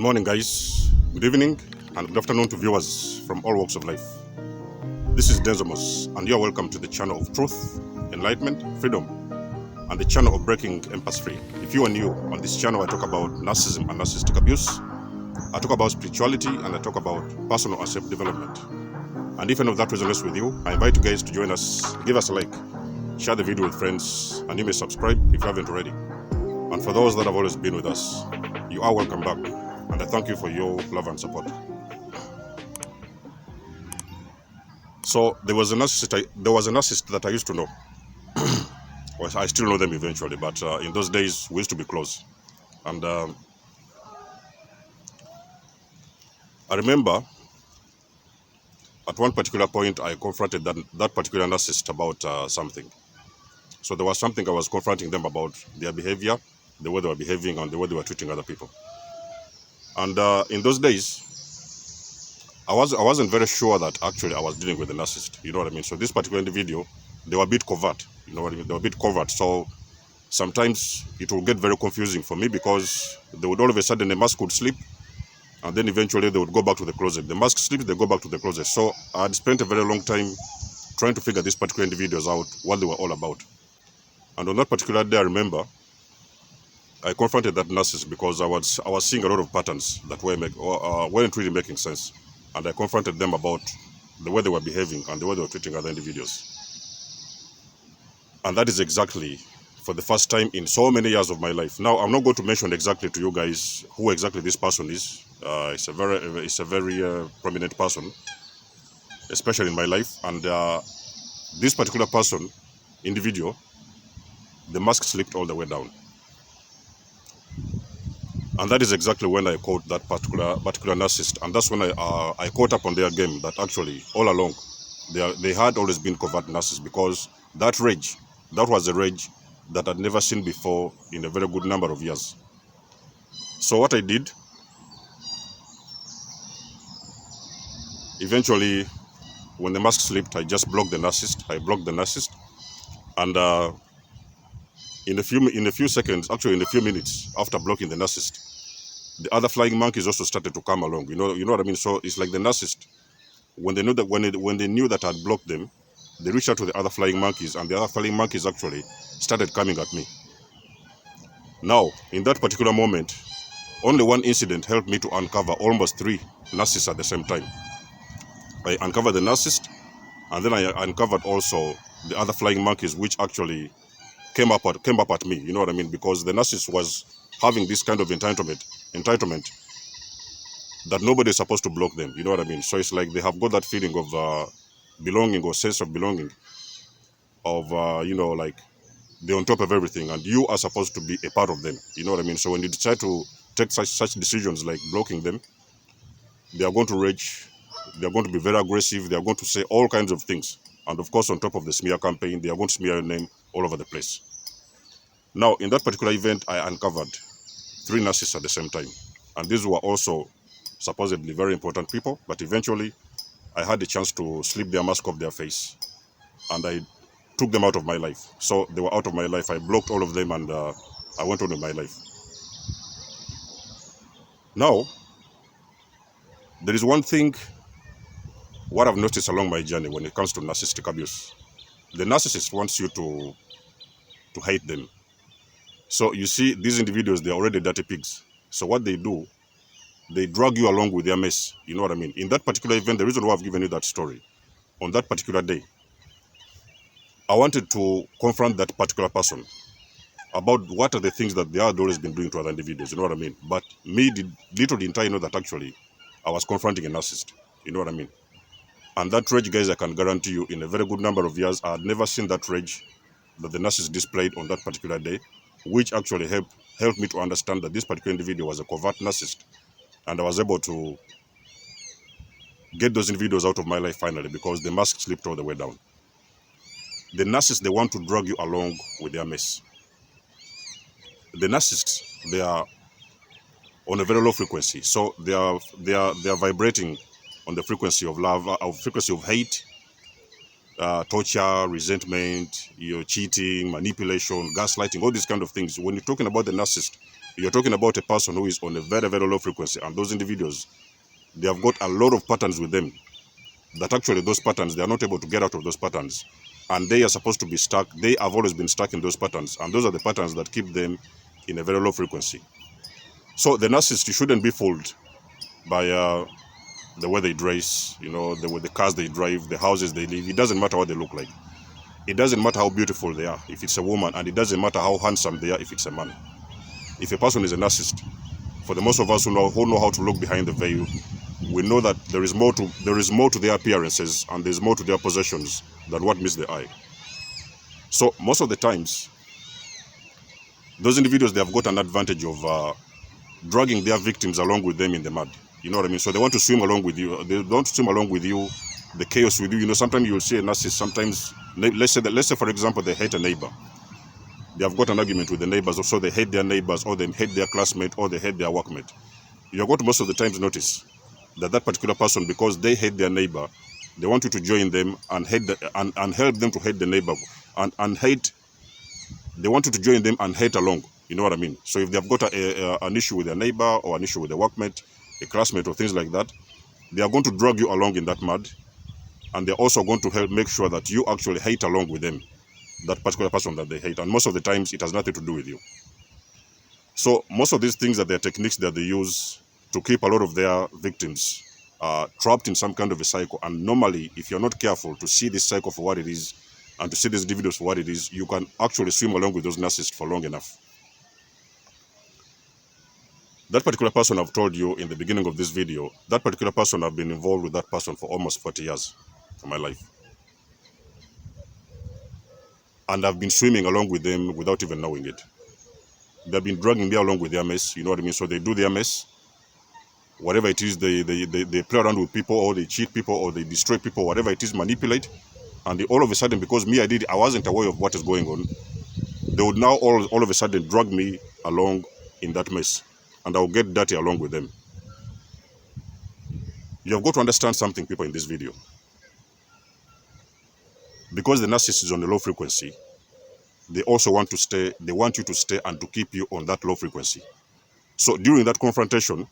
morning, guys. Good evening and good afternoon to viewers from all walks of life. This is Denzomus, and you're welcome to the channel of truth, enlightenment, freedom, and the channel of breaking empath free. If you are new on this channel, I talk about narcissism and narcissistic abuse. I talk about spirituality and I talk about personal and self-development. And if any of that resonates with you, I invite you guys to join us. Give us a like, share the video with friends, and you may subscribe if you haven't already. And for those that have always been with us, you are welcome back, and I thank you for your love and support. So there was a narcissist that I used to know. Well, I still know them eventually, but in those days we used to be close. And I remember at one particular point I confronted that particular narcissist about something. So there was something I was confronting them about: their behavior, the way they were behaving, and the way they were treating other people. And in those days, I wasn't very sure that actually I was dealing with a narcissist. You know what I mean? So this particular individual, they were a bit covert. You know what I mean? They were a bit covert. So sometimes it will get very confusing for me, because they would all of a sudden, the mask would slip, and then eventually they would go back to the closet. The mask slips, they go back to the closet. So I had spent a very long time trying to figure these particular individuals out, what they were all about. And on that particular day, I remember I confronted that narcissist because I was seeing a lot of patterns that weren't really making sense, and I confronted them about the way they were behaving and the way they were treating other individuals. And that is exactly for the first time in so many years of my life. Now, I'm not going to mention exactly to you guys who exactly this person is. It's a very prominent person, especially in my life. And this particular individual, the mask slipped all the way down. And that is exactly when I caught that particular narcissist. And that's when I caught up on their game, that actually all along they had always been covert narcissists, because that was a rage that I'd never seen before in a very good number of years. So what I did, eventually, when the mask slipped, I just blocked the narcissist. I blocked the narcissist, and in a few seconds, actually in a few minutes after blocking the narcissist, the other flying monkeys also started to come along. You know what I mean? So it's like the narcissist, when they knew that I had blocked them, they reached out to the other flying monkeys, and the other flying monkeys actually started coming at me. Now, in that particular moment, only one incident helped me to uncover almost 3 narcissists at the same time. I uncovered the narcissist, and then I uncovered also the other flying monkeys, which actually came up at me. You know what I mean? Because the narcissist was having this kind of entitlement that nobody is supposed to block them. You know what I mean? So it's like they have got that feeling of belonging, or sense of belonging, of like they're on top of everything, and you are supposed to be a part of them. You know what I mean? So when you decide to take such decisions like blocking them, they are going to rage, they are going to be very aggressive, they are going to say all kinds of things. And of course, on top of the smear campaign, they are going to smear your name all over the place. Now, in that particular event, I uncovered 3 narcissists at the same time. And these were also supposedly very important people, but eventually I had the chance to slip their mask off their face, and I took them out of my life. So they were out of my life. I blocked all of them, and I went on with my life. Now, there is one thing, what I've noticed along my journey when it comes to narcissistic abuse. The narcissist wants you to hate them. So you see, these individuals, they're already dirty pigs. So what they do, they drag you along with their mess. You know what I mean? In that particular event, the reason why I've given you that story, on that particular day, I wanted to confront that particular person about what are the things that they had always been doing to other individuals. You know what I mean? But little didn't I know that actually I was confronting a narcissist. You know what I mean? And that rage, guys, I can guarantee you, in a very good number of years, I had never seen that rage that the narcissist displayed on that particular day, which actually helped me to understand that this particular individual was a covert narcissist. And I was able to get those individuals out of my life finally, because the mask slipped all the way down. The narcissists, they want to drag you along with their mess. The narcissists, they are on a very low frequency. So they are vibrating on the frequency of love, frequency of hate, torture, resentment, cheating, manipulation, gaslighting, all these kind of things. When you're talking about the narcissist, You're talking about a person who is on a very, very low frequency, and those individuals, they have got a lot of patterns with them that actually those patterns, they are not able to get out of those patterns. And they are supposed to be stuck. They have always been stuck in those patterns. And those are the patterns that keep them in a very low frequency. So the narcissist, you shouldn't be fooled by the way they dress, the cars they drive, the houses they live. It doesn't matter what they look like. It doesn't matter how beautiful they are if it's a woman, and it doesn't matter how handsome they are if it's a man. If a person is a narcissist, for the most of us who know how to look behind the veil, we know that there is more to their appearances, and there's more to their possessions than what meets the eye. So most of the times, those individuals, they have got an advantage of dragging their victims along with them in the mud. You know what I mean? So they want to swim along with you. They want to swim along with you, the chaos with you. Sometimes you'll see a narcissist. Sometimes, let's say for example, they hate a neighbor. They have got an argument with the neighbors, or so they hate their neighbors, or they hate their classmate, or they hate their workmate. You're going to most of the times notice that particular person, because they hate their neighbor, they want you to join them and hate and help them to hate the neighbor, and hate. They want you to join them and hate along. You know what I mean? So if they've got an issue with their neighbor, or an issue with a workmate, a classmate, or things like that, they are going to drag you along in that mud, and they're also going to help make sure that you actually hate along with them, that particular person that they hate. And most of the times, it has nothing to do with you. So most of these things are their techniques that they use to keep a lot of their victims trapped in some kind of a cycle. And normally, if you're not careful to see this cycle for what it is, and to see these individuals for what it is, you can actually swim along with those narcissists for long enough. That particular person I've told you in the beginning of this video, that particular person, I've been involved with that person for almost 40 years of my life. And I've been swimming along with them without even knowing it. They've been dragging me along with their mess, you know what I mean? So they do their mess. Whatever it is, they play around with people, or they cheat people, or they destroy people, whatever it is, manipulate. And they, all of a sudden, because I wasn't aware of what is going on, they would now all of a sudden drag me along in that mess. And I'll get dirty along with them. You have got to understand something, people, in this video. Because the narcissist is on a low frequency, they also want you to stay and to keep you on that low frequency. So during that confrontation,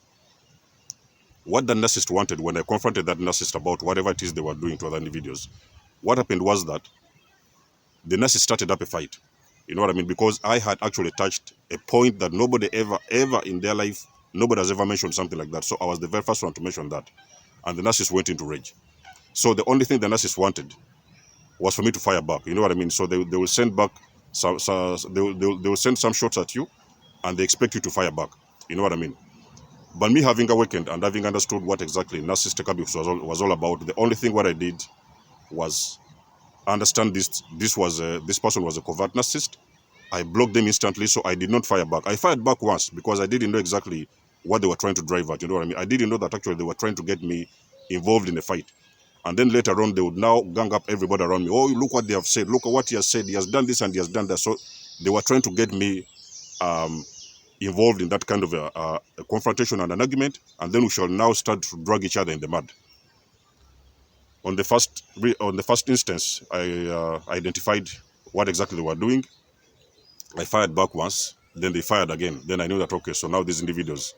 what the narcissist wanted, when I confronted that narcissist about whatever it is they were doing to other individuals, what happened was that the narcissist started up a fight. You know what I mean? Because I had actually touched a point that nobody ever in their life, nobody has ever mentioned something like that. So I was the very first one to mention that. And the narcissist went into rage. So the only thing the narcissist wanted was for me to fire back. You know what I mean? So they will send back, they will send some shots at you, and they expect you to fire back. You know what I mean? But me having awakened and having understood what exactly narcissistic abuse was all about, the only thing what I did was understand this person was a covert narcissist. I blocked them instantly, so I did not fire back. I fired back once because I didn't know exactly what they were trying to drive at. You know what I mean? I didn't know that actually they were trying to get me involved in a fight. And then later on, they would now gang up everybody around me. Oh, look what they have said. Look at what he has said. He has done this and he has done that. So they were trying to get me involved in that kind of a confrontation and an argument. And then we shall now start to drag each other in the mud. On the first instance, I identified what exactly they were doing. I fired back once, then they fired again. Then I knew that, okay, so now these individuals,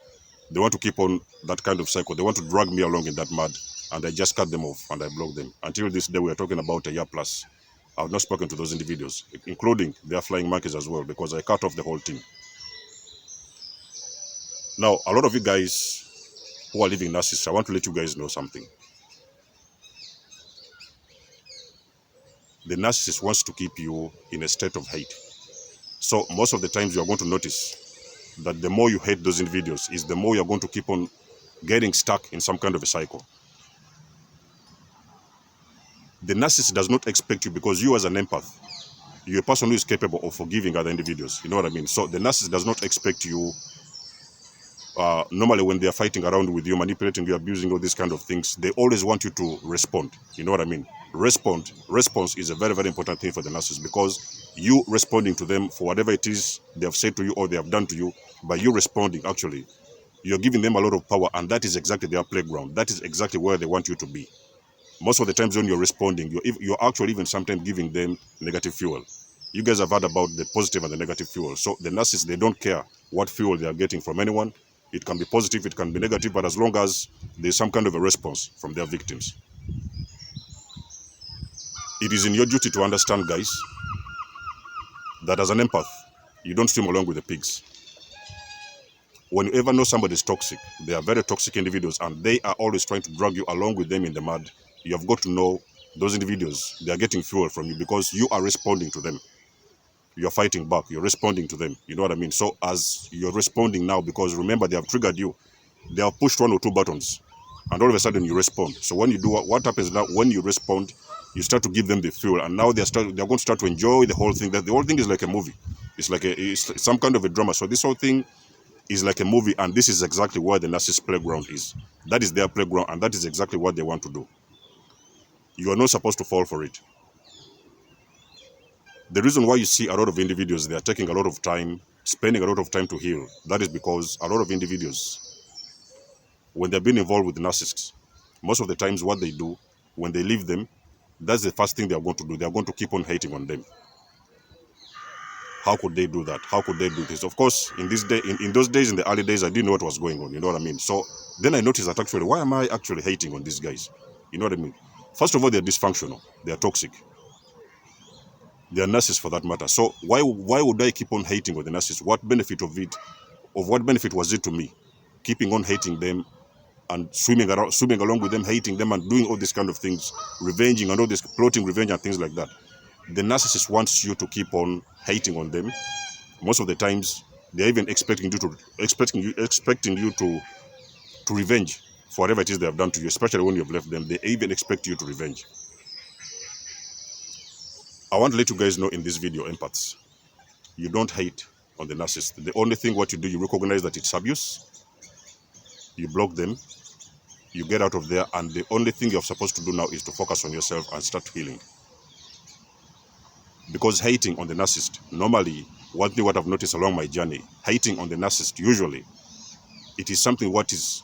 they want to keep on that kind of cycle. They want to drag me along in that mud, and I just cut them off and I blocked them. Until this day, we are talking about a year plus. I've not spoken to those individuals, including their flying monkeys as well, because I cut off the whole team. Now, a lot of you guys who are living narcissists, I want to let you guys know something. The narcissist wants to keep you in a state of hate. So most of the times you're going to notice that the more you hate those individuals is the more you're going to keep on getting stuck in some kind of a cycle. The narcissist does not expect you, because you as an empath, you're a person who is capable of forgiving other individuals. You know what I mean? So the narcissist does not expect you, normally when they are fighting around with you, manipulating you, abusing, all these kind of things, they always want you to respond. You know what I mean? Response is a very, very important thing for the narcissist, because you responding to them for whatever it is they have said to you or they have done to you, by you responding, actually, you're giving them a lot of power, and that is exactly their playground. That is exactly where they want you to be. Most of the times when you're responding, you're actually even sometimes giving them negative fuel. You guys have heard about the positive and the negative fuel. So the narcissists, they don't care what fuel they are getting from anyone. It can be positive, it can be negative, but as long as there's some kind of a response from their victims. It is in your duty to understand, guys, that as an empath, you don't swim along with the pigs. When you ever know somebody is toxic, they are very toxic individuals and they are always trying to drag you along with them in the mud. You have got to know those individuals, they are getting fuel from you because you are responding to them. You're fighting back, you're responding to them. You know what I mean? So as you're responding now, because remember, they have triggered you, they have pushed 1 or 2 buttons and all of a sudden you respond. So when you do what happens now, when you respond, you start to give them the fuel, and now they're going to start to enjoy the whole thing. That the whole thing is like a movie. It's some kind of a drama. So this whole thing is like a movie, and this is exactly where the narcissist playground is. That is their playground, and that is exactly what they want to do. You are not supposed to fall for it. The reason why you see a lot of individuals, they are taking a lot of time, spending a lot of time to heal, that is because a lot of individuals, when they've been involved with narcissists, most of the times what they do, when they leave them, that's the first thing they are going to do. They are going to keep on hating on them. How could they do that? How could they do this? Of course, in those days, in the early days, I didn't know what was going on. You know what I mean? So then I noticed that actually, why am I actually hating on these guys? You know what I mean? First of all, they're dysfunctional. They are toxic. They are narcissists for that matter. So why would I keep on hating on the narcissists? What benefit of what benefit was it to me? Keeping on hating them and swimming along with them, hating them and doing all these kind of things, revenging and all this, plotting revenge and things like that. The narcissist wants you to keep on hating on them. Most of the times, they're even expecting you to revenge for whatever it is they have done to you, especially when you've left them. They even expect you to revenge. I want to let you guys know in this video, empaths, you don't hate on the narcissist. The only thing what you do, you recognize that it's abuse, you block them, you get out of there, and the only thing you're supposed to do now is to focus on yourself and start healing. Because hating on the narcissist, normally, one thing what I've noticed along my journey, hating on the narcissist, usually, it is something what is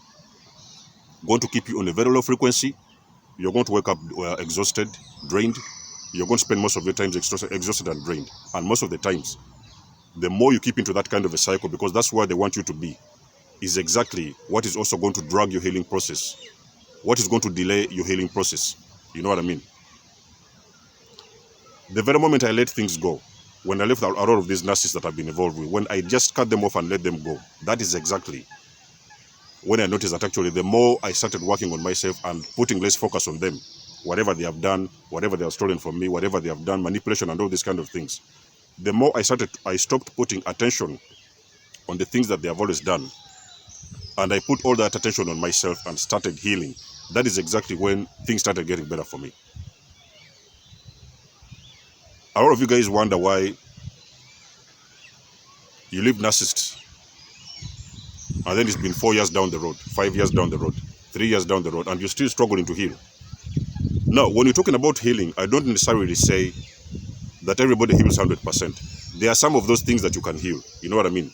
going to keep you on a very low frequency. You're going to wake up exhausted, drained. You're going to spend most of your time exhausted and drained. And most of the times, the more you keep into that kind of a cycle, because that's where they want you to be, is exactly what is also going to drag your healing process. What is going to delay your healing process. You know what I mean? The very moment I let things go, when I left a lot of these narcissists that I've been involved with, when I just cut them off and let them go, that is exactly when I noticed that actually the more I started working on myself and putting less focus on them, whatever they have done, whatever they have stolen from me, whatever they have done, manipulation and all these kind of things, the more I stopped putting attention on the things that they have always done. And I put all that attention on myself and started healing. That is exactly when things started getting better for me. A lot of you guys wonder why you leave narcissists and then it's been 4 years down the road, 5 years down the road, 3 years down the road, and you're still struggling to heal. Now, when you're talking about healing, I don't necessarily say that everybody heals 100%. There are some of those things that you can heal, you know what I mean?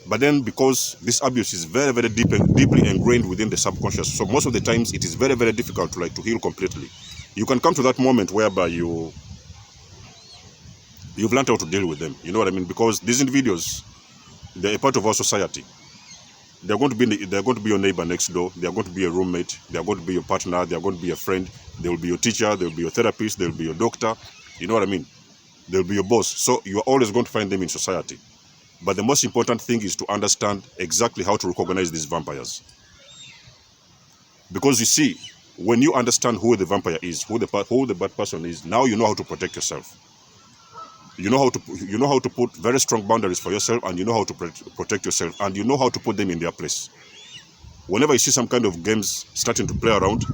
But then because this abuse is very, very deeply ingrained within the subconscious, so most of the times it is very, very difficult to heal completely. You can come to that moment whereby you've learned how to deal with them, you know what I mean? Because these individuals, they're a part of our society. They're going to be your neighbor next door. They're going to be a roommate. They're going to be your partner. They're going to be a friend. They will be your teacher. They will be your therapist. They will be your doctor. You know what I mean? They will be your boss. So you are always going to find them in society. But the most important thing is to understand exactly how to recognize these vampires. Because you see, when you understand who the vampire is, who the bad person is, now you know how to protect yourself. You know how to put very strong boundaries for yourself, and you know how to protect yourself, and you know how to put them in their place. Whenever you see some kind of games starting to play around,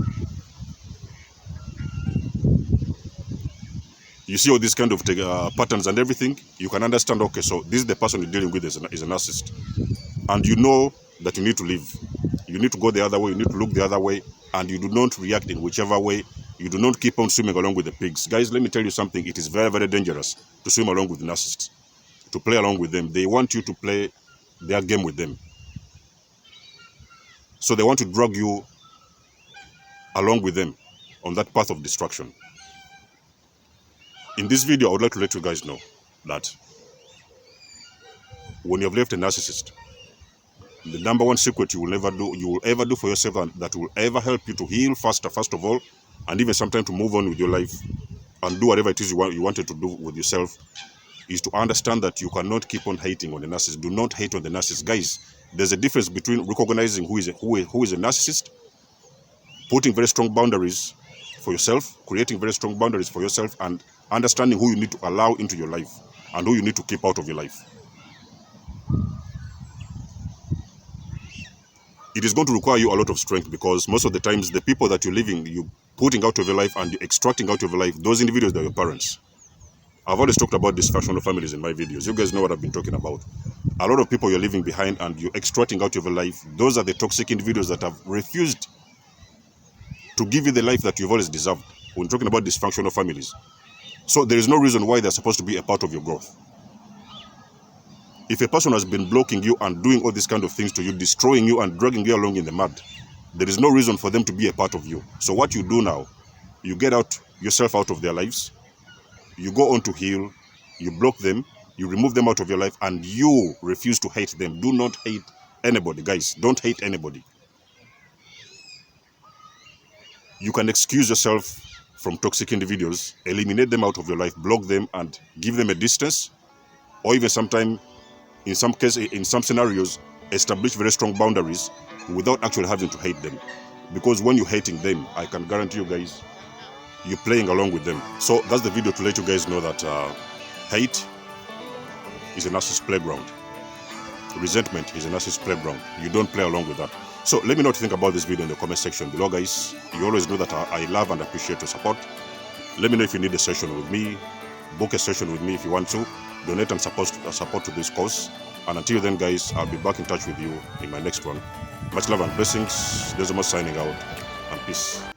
you see all these kind of patterns and everything, you can understand, okay, so this is the person you're dealing with is a narcissist. And you know that you need to leave. You need to go the other way, you need to look the other way, and you do not react in whichever way. You do not keep on swimming along with the pigs. Guys, let me tell you something. It is very, very dangerous to swim along with narcissists, to play along with them. They want you to play their game with them. So they want to drag you along with them on that path of destruction. In this video, I would like to let you guys know that when you have left a narcissist, the number one secret you will ever do for yourself, and that will ever help you to heal faster, first of all, and even sometimes to move on with your life and do whatever it is you wanted to do with yourself, is to understand that you cannot keep on hating on the narcissist. Do not hate on the narcissist. Guys, there's a difference between recognizing who is a narcissist, putting very strong boundaries for yourself, creating very strong boundaries for yourself, and understanding who you need to allow into your life and who you need to keep out of your life. It is going to require you a lot of strength, because most of the times the people that you're living, you putting out of your life and extracting out of your life, those individuals are your parents. I've always talked about dysfunctional families in my videos. You guys know what I've been talking about. A lot of people you're leaving behind and you're extracting out of your life, those are the toxic individuals that have refused to give you the life that you've always deserved. When talking about dysfunctional families, so there is no reason why they're supposed to be a part of your growth. If a person has been blocking you and doing all these kind of things to you, destroying you and dragging you along in the mud, there is no reason for them to be a part of you. So what you do now, you get yourself out of their lives, you go on to heal, you block them, you remove them out of your life, and you refuse to hate them. Do not hate anybody, guys. Don't hate anybody. You can excuse yourself from toxic individuals, eliminate them out of your life, block them, and give them a distance, or even sometime, in some cases, in some scenarios, establish very strong boundaries without actually having to hate them. Because when you're hating them, I can guarantee you guys, you're playing along with them. So that's the video to let you guys know that hate is a narcissist playground. Resentment is a narcissist playground. You don't play along with that. So let me know what you think about this video in the comment section below, guys. You always know that I love and appreciate your support. Let me know if you need a session with me. Book a session with me if you want to. Donate and support to this cause. And until then, guys, I'll be back in touch with you in my next one. Much love and blessings. Desmos signing out, and peace.